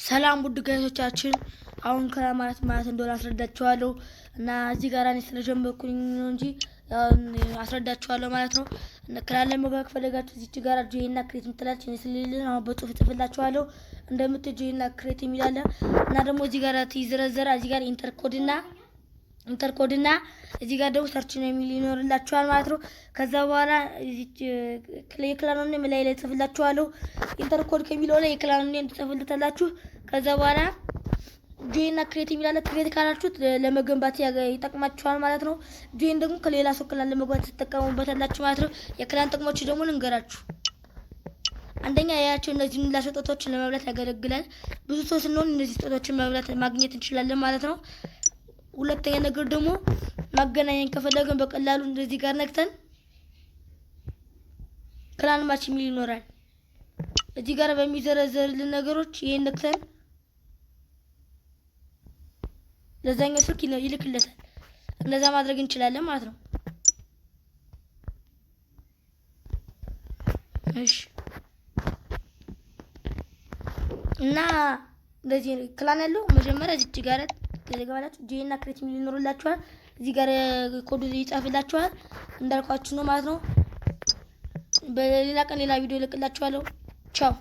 ሰላም ውድ ጋይሶቻችን አሁን ከማለት እንደሆነ አስረዳችኋለሁ እና እዚህ ጋር እኔ ስለጀመርኩኝ ነው እንጂ አስረዳችኋለሁ ማለት ነው። ክላለን መግባት ከፈለጋችሁ እዚህ ጋር ጆይና ክሬት እንትላች እኔ ስለሌለን አሁን በጽሁፍ ጽፍላችኋለሁ እንደምትጆይና ክሬት የሚላለ እና ደግሞ እዚህ ጋር ትይዘረዘራ እዚህ ጋር ኢንተር ኮድና እዚህ ጋር ደግሞ ሰርች ነው የሚል ይኖርላችኋል ማለት ነው። ከዛ በኋላ እዚህ ክላኑን ላይ ጽፍላችኋለሁ ኢንተር ኮድ ከሚለው ላይ ክላኑን ጽፍልታላችሁ። ከዛ በኋላ ጆይና ክሬት የሚላለ ክሬት ካላችሁት ለመገንባት ይጠቅማችኋል ማለት ነው። ጆይን ደግሞ ከሌላ ሰው ክላን ለመግባት ተጠቀሙበታላችሁ ማለት ነው። የክላን ጥቅሞች ደግሞ ልንገራችሁ። አንደኛ ያያችሁ እነዚህ ስጦታዎችን ለመብላት ያገለግላል። ብዙ ሰው ስንሆን እነዚህ ስጦታዎችን መብላት ማግኘት እንችላለን ማለት ነው። ሁለተኛ ነገር ደግሞ ማገናኘት ከፈለግን በቀላሉ እንደዚህ ጋር ነክተን ክላን ማች የሚል ይኖራል። እዚህ ጋር በሚዘረዘርልን ነገሮች ይሄን ነክተን ለዛኛው ስልክ ይልክለታል። እንደዛ ማድረግ እንችላለን ማለት ነው። እሺ እና እንደዚህ ክላን ያለው መጀመሪያ እዚህ ጋር ተዘጋባላችሁ ጆይና ክሬት የሚል ይኖርላችኋል። እዚህ ጋር ኮዱ ይጻፍላችኋል እንዳልኳችሁ ነው ማለት ነው። በሌላ ቀን ሌላ ቪዲዮ እልክላችኋለሁ። ቻው